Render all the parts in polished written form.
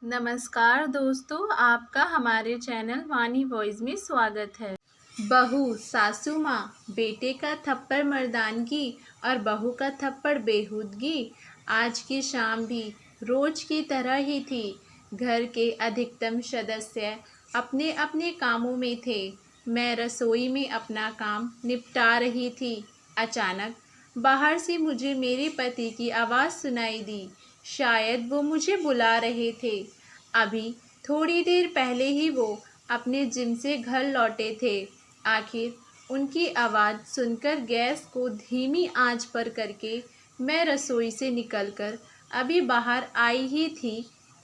नमस्कार दोस्तों, आपका हमारे चैनल वाणी वॉइस में स्वागत है। बहू सासू माँ, बेटे का थप्पड़ मर्दानगी और बहू का थप्पड़ बेहूदगी। आज की शाम भी रोज की तरह ही थी। घर के अधिकतम सदस्य अपने अपने कामों में थे। मैं रसोई में अपना काम निपटा रही थी। अचानक बाहर से मुझे मेरे पति की आवाज़ सुनाई दी। शायद वो मुझे बुला रहे थे। अभी थोड़ी देर पहले ही वो अपने जिम से घर लौटे थे। आखिर उनकी आवाज़ सुनकर गैस को धीमी आंच पर करके मैं रसोई से निकलकर अभी बाहर आई ही थी।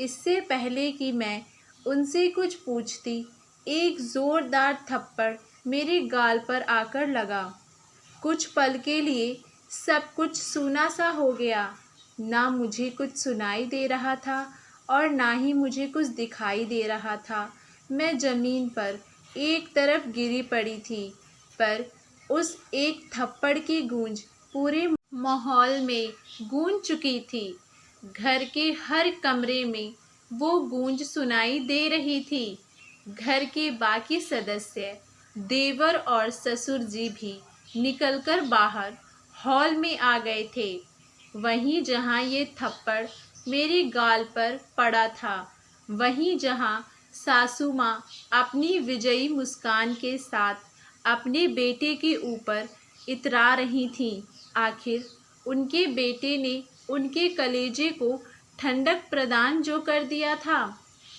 इससे पहले कि मैं उनसे कुछ पूछती, एक ज़ोरदार थप्पड़ मेरे गाल पर आकर लगा। कुछ पल के लिए सब कुछ सूना सा हो गया। ना मुझे कुछ सुनाई दे रहा था और ना ही मुझे कुछ दिखाई दे रहा था। मैं ज़मीन पर एक तरफ गिरी पड़ी थी, पर उस एक थप्पड़ की गूंज पूरे माहौल में गूंज चुकी थी। घर के हर कमरे में वो गूंज सुनाई दे रही थी। घर के बाकी सदस्य, देवर और ससुर जी भी निकलकर बाहर हॉल में आ गए थे। वहीं जहां ये थप्पड़ मेरे गाल पर पड़ा था, वहीं जहां सासू माँ अपनी विजयी मुस्कान के साथ अपने बेटे के ऊपर इतरा रही थीं। आखिर उनके बेटे ने उनके कलेजे को ठंडक प्रदान जो कर दिया था।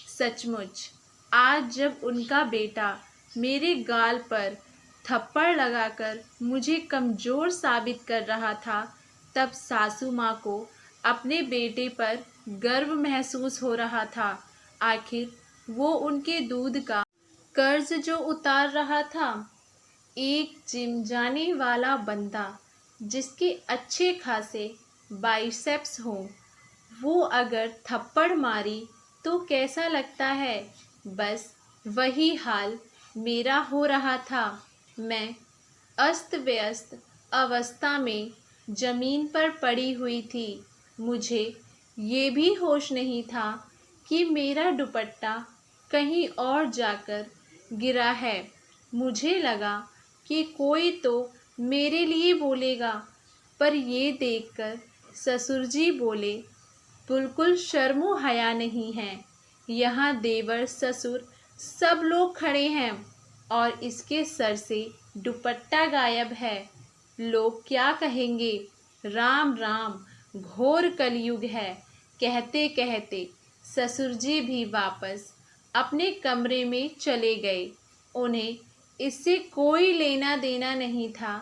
सचमुच आज जब उनका बेटा मेरे गाल पर थप्पड़ लगाकर मुझे कमज़ोर साबित कर रहा था, तब सासू माँ को अपने बेटे पर गर्व महसूस हो रहा था। आखिर वो उनके दूध का कर्ज जो उतार रहा था। एक जिम जाने वाला बंदा जिसके अच्छे खासे बाइसेप्स हों, वो अगर थप्पड़ मारी तो कैसा लगता है। बस वही हाल मेरा हो रहा था। मैं अस्त व्यस्त अवस्था में ज़मीन पर पड़ी हुई थी। मुझे ये भी होश नहीं था कि मेरा दुपट्टा कहीं और जाकर गिरा है। मुझे लगा कि कोई तो मेरे लिए बोलेगा, पर ये देखकर ससुर जी बोले, बिल्कुल शर्मो हया नहीं है। यहाँ देवर ससुर सब लोग खड़े हैं और इसके सर से दुपट्टा गायब है। लोग क्या कहेंगे। राम राम, घोर कलयुग है। कहते कहते ससुर जी भी वापस अपने कमरे में चले गए। उन्हें इससे कोई लेना देना नहीं था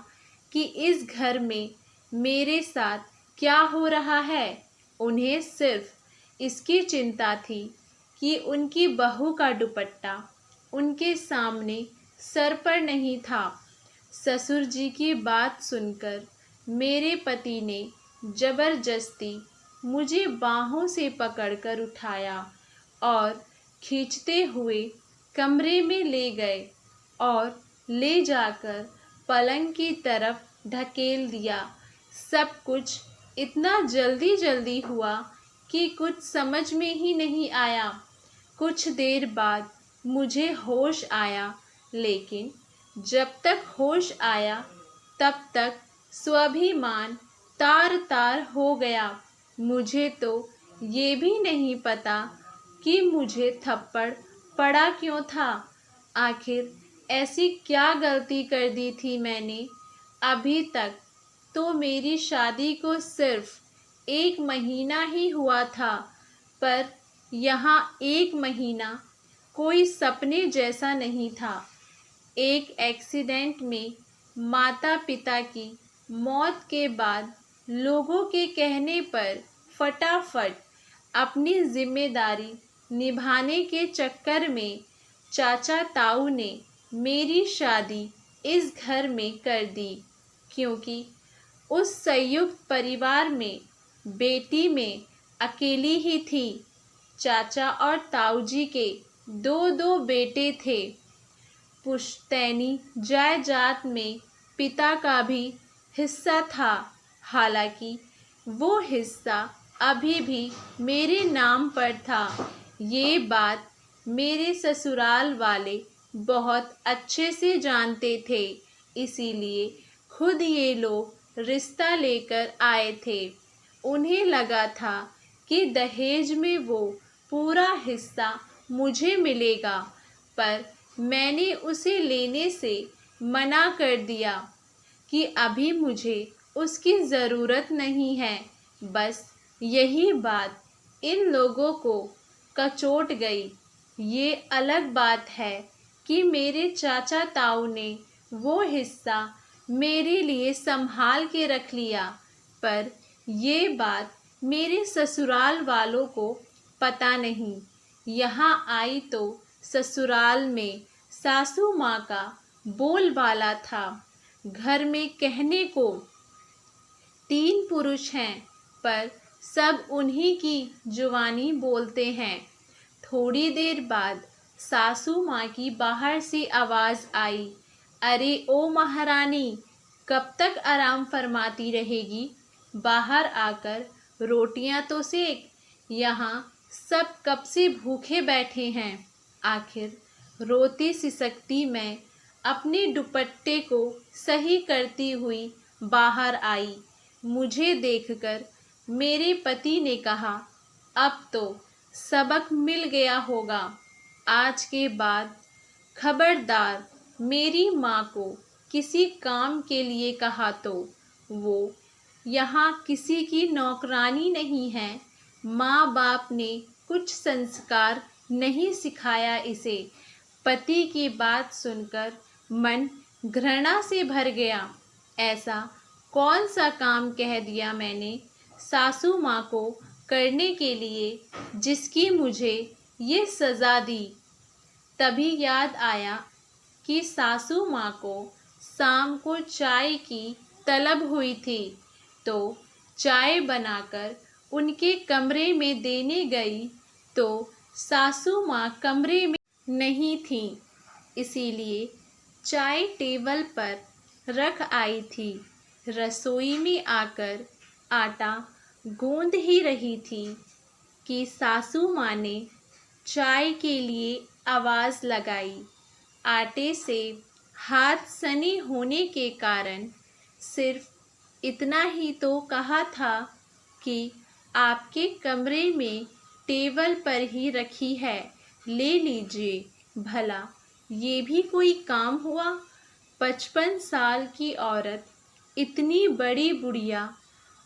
कि इस घर में मेरे साथ क्या हो रहा है। उन्हें सिर्फ इसकी चिंता थी कि उनकी बहू का दुपट्टा उनके सामने सर पर नहीं था। ससुर जी की बात सुनकर मेरे पति ने जबरदस्ती मुझे बाहों से पकड़कर उठाया और खींचते हुए कमरे में ले गए और ले जाकर पलंग की तरफ ढकेल दिया। सब कुछ इतना जल्दी जल्दी हुआ कि कुछ समझ में ही नहीं आया। कुछ देर बाद मुझे होश आया, लेकिन जब तक होश आया तब तक स्वाभिमान तार तार हो गया। मुझे तो ये भी नहीं पता कि मुझे थप्पड़ पड़ा क्यों था। आखिर ऐसी क्या गलती कर दी थी मैंने। अभी तक तो मेरी शादी को सिर्फ 1 महीना ही हुआ था, पर यहाँ 1 महीना कोई सपने जैसा नहीं था। एक एक्सीडेंट में माता पिता की मौत के बाद लोगों के कहने पर फटाफट अपनी जिम्मेदारी निभाने के चक्कर में चाचा ताऊ ने मेरी शादी इस घर में कर दी, क्योंकि उस संयुक्त परिवार में बेटी में अकेली ही थी। चाचा और ताऊ जी के दो दो बेटे थे। पुश्तैनी जायदाद में पिता का भी हिस्सा था। हालांकि वो हिस्सा अभी भी मेरे नाम पर था। ये बात मेरे ससुराल वाले बहुत अच्छे से जानते थे, इसीलिए खुद ये लोग रिश्ता लेकर आए थे। उन्हें लगा था कि दहेज में वो पूरा हिस्सा मुझे मिलेगा, पर मैंने उसे लेने से मना कर दिया कि अभी मुझे उसकी ज़रूरत नहीं है। बस यही बात इन लोगों को कचोट गई। ये अलग बात है कि मेरे चाचा ताऊ ने वो हिस्सा मेरे लिए संभाल के रख लिया, पर ये बात मेरे ससुराल वालों को पता नहीं। यहाँ आई तो ससुराल में सासू माँ का बोलबाला था। घर में कहने को 3 पुरुष हैं, पर सब उन्हीं की जुबानी बोलते हैं। थोड़ी देर बाद सासू माँ की बाहर से आवाज़ आई, अरे ओ महारानी, कब तक आराम फरमाती रहेगी? बाहर आकर रोटियां तो सेक। यहाँ सब कब से भूखे बैठे हैं। आखिर रोती सिसकती मैं अपने दुपट्टे को सही करती हुई बाहर आई। मुझे देखकर मेरे पति ने कहा, अब तो सबक मिल गया होगा। आज के बाद खबरदार मेरी माँ को किसी काम के लिए कहा तो वो यहाँ किसी की नौकरानी नहीं है। माँ बाप ने कुछ संस्कार नहीं सिखाया इसे। पति की बात सुनकर मन घृणा से भर गया। ऐसा कौन सा काम कह दिया मैंने सासू माँ को करने के लिए जिसकी मुझे ये सज़ा दी। तभी याद आया कि सासू माँ को शाम को चाय की तलब हुई थी, तो चाय बनाकर उनके कमरे में देने गई तो सासू माँ कमरे में नहीं थीं, इसीलिए चाय टेबल पर रख आई थी। रसोई में आकर आटा गूंद ही रही थी कि सासू माँ ने चाय के लिए आवाज़ लगाई। आटे से हाथ सनी होने के कारण सिर्फ इतना ही तो कहा था कि आपके कमरे में टेबल पर ही रखी है, ले लीजिए। भला ये भी कोई काम हुआ? 55 साल की औरत इतनी बड़ी बुढ़िया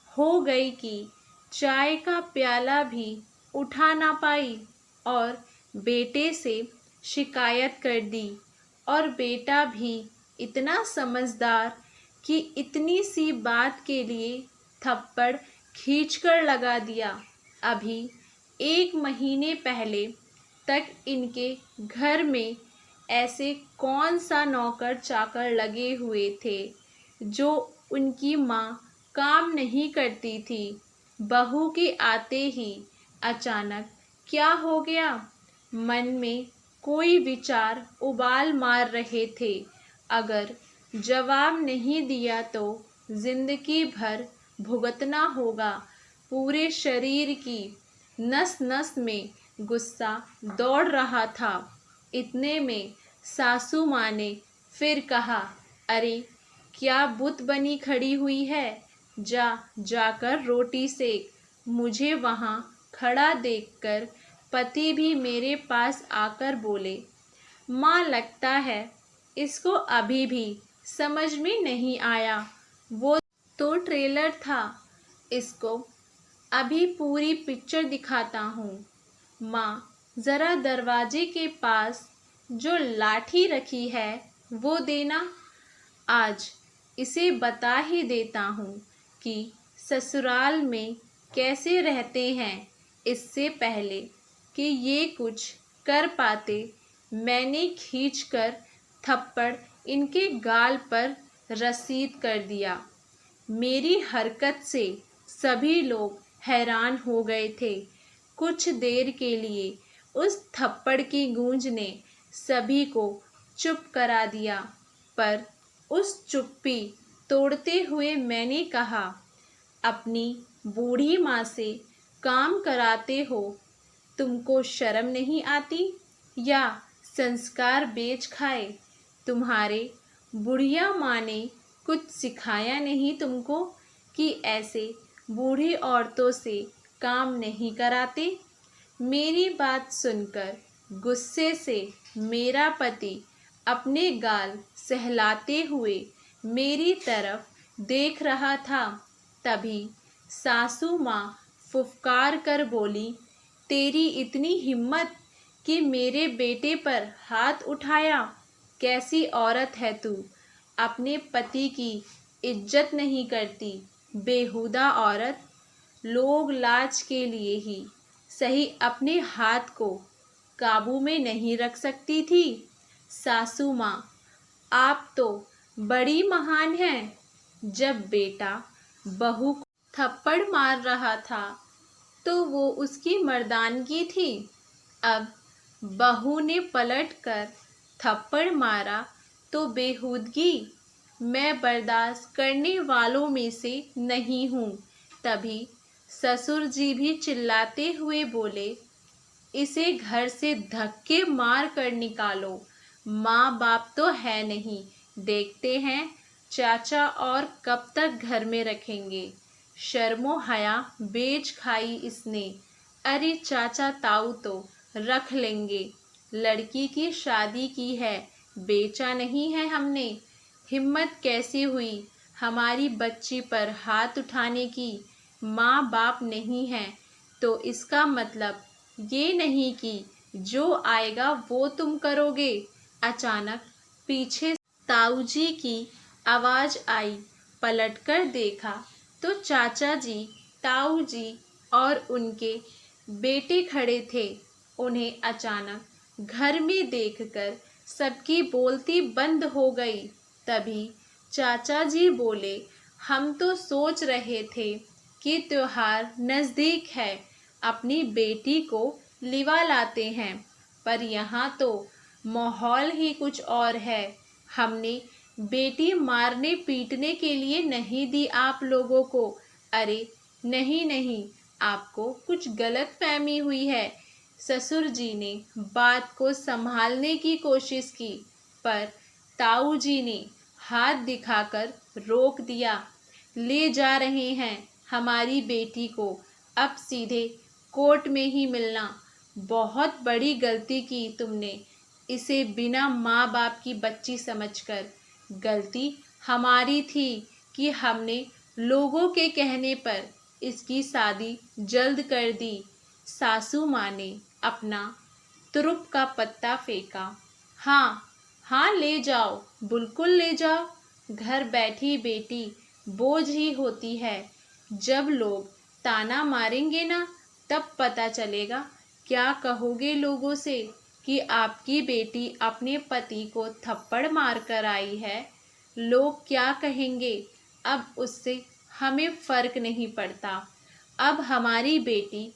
हो गई कि चाय का प्याला भी उठा ना पाई और बेटे से शिकायत कर दी। और बेटा भी इतना समझदार कि इतनी सी बात के लिए थप्पड़ खींचकर लगा दिया। अभी 1 महीने पहले तक इनके घर में ऐसे कौन सा नौकर चाकर लगे हुए थे जो उनकी माँ काम नहीं करती थी। बहू के आते ही अचानक क्या हो गया? मन में कोई विचार उबाल मार रहे थे। अगर जवाब नहीं दिया तो जिंदगी भर भुगतना होगा। पूरे शरीर की नस नस में गुस्सा दौड़ रहा था। इतने में सासू माँ ने फिर कहा, अरे क्या बुत बनी खड़ी हुई है? जाकर रोटी सेक। मुझे वहाँ खड़ा देखकर पति भी मेरे पास आकर बोले, माँ लगता है इसको अभी भी समझ में नहीं आया, वो तो ट्रेलर था, इसको अभी पूरी पिक्चर दिखाता हूँ। माँ ज़रा दरवाजे के पास जो लाठी रखी है वो देना। आज इसे बता ही देता हूँ कि ससुराल में कैसे रहते हैं। इससे पहले कि ये कुछ कर पाते, मैंने खींचकर थप्पड़ इनके गाल पर रसीद कर दिया। मेरी हरकत से सभी लोग हैरान हो गए थे। कुछ देर के लिए उस थप्पड़ की गूंज ने सभी को चुप करा दिया, पर उस चुप्पी तोड़ते हुए मैंने कहा, अपनी बूढ़ी माँ से काम कराते हो तुमको शर्म नहीं आती? या संस्कार बेच खाए? तुम्हारे बुढ़िया माँ ने कुछ सिखाया नहीं तुमको कि ऐसे बूढ़ी औरतों से काम नहीं कराते? मेरी बात सुनकर गुस्से से मेरा पति अपने गाल सहलाते हुए मेरी तरफ देख रहा था। तभी सासू माँ फुफकार कर बोली, तेरी इतनी हिम्मत कि मेरे बेटे पर हाथ उठाया? कैसी औरत है तू? अपने पति की इज्जत नहीं करती, बेहुदा औरत। लोग लाज के लिए ही सही अपने हाथ को काबू में नहीं रख सकती थी। सासू माँ, आप तो बड़ी महान हैं। जब बेटा बहू को थप्पड़ मार रहा था तो वो उसकी मर्दानगी थी। अब बहू ने पलटकर थप्पड़ मारा तो बेहूदगी। मैं बर्दाश्त करने वालों में से नहीं हूँ। तभी ससुर जी भी चिल्लाते हुए बोले, इसे घर से धक्के मार कर निकालो। माँ बाप तो है नहीं, देखते हैं चाचा और कब तक घर में रखेंगे। शर्मो हया बेच खाई इसने। अरे चाचा ताऊ तो रख लेंगे, लड़की की शादी की है, बेचा नहीं है हमने। हिम्मत कैसे हुई हमारी बच्ची पर हाथ उठाने की? माँ बाप नहीं है तो इसका मतलब ये नहीं कि जो आएगा वो तुम करोगे। अचानक पीछे ताऊजी की आवाज़ आई। पलटकर देखा तो चाचा जी, ताऊ जी और उनके बेटे खड़े थे। उन्हें अचानक घर में देखकर सबकी बोलती बंद हो गई। तभी चाचा जी बोले, हम तो सोच रहे थे कि त्योहार नज़दीक है, अपनी बेटी को लिवा लाते हैं, पर यहाँ तो माहौल ही कुछ और है। हमने बेटी मारने पीटने के लिए नहीं दी आप लोगों को। अरे नहीं नहीं, आपको कुछ गलत फहमी हुई है। ससुर जी ने बात को संभालने की कोशिश की, पर ताऊ जी ने हाथ दिखाकर रोक दिया। ले जा रहे हैं हमारी बेटी को, अब सीधे कोर्ट में ही मिलना। बहुत बड़ी गलती की तुमने, इसे बिना माँ बाप की बच्ची समझकर। गलती हमारी थी कि हमने लोगों के कहने पर इसकी शादी जल्द कर दी। सासू माँ ने अपना तुरुप का पत्ता फेंका। हाँ हाँ, ले जाओ, बिल्कुल ले जाओ। घर बैठी बेटी बोझ ही होती है। जब लोग ताना मारेंगे ना, तब पता चलेगा। क्या कहोगे लोगों से कि आपकी बेटी अपने पति को थप्पड़ मार कर आई है? लोग क्या कहेंगे? अब उससे हमें फ़र्क नहीं पड़ता। अब हमारी बेटी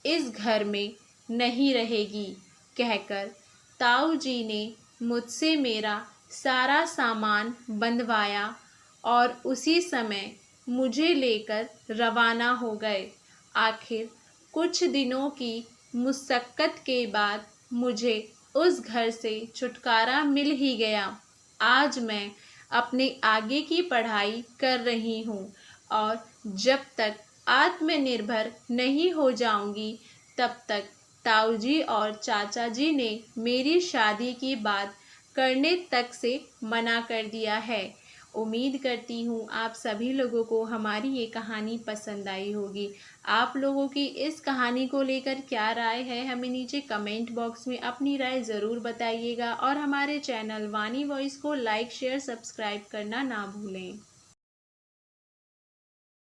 इस घर में नहीं रहेगी, कहकर ताऊ जी ने मुझसे मेरा सारा सामान बंधवाया और उसी समय मुझे लेकर रवाना हो गए। आखिर कुछ दिनों की मुशक्क़त के बाद मुझे उस घर से छुटकारा मिल ही गया। आज मैं अपने आगे की पढ़ाई कर रही हूँ और जब तक आत्मनिर्भर नहीं हो जाऊंगी तब तक ताऊ जी और चाचा जी ने मेरी शादी की बात करने तक से मना कर दिया है। उम्मीद करती हूँ आप सभी लोगों को हमारी ये कहानी पसंद आई होगी। आप लोगों की इस कहानी को लेकर क्या राय है, हमें नीचे कमेंट बॉक्स में अपनी राय ज़रूर बताइएगा और हमारे चैनल वानी वॉइस को लाइक शेयर सब्सक्राइब करना ना भूलें।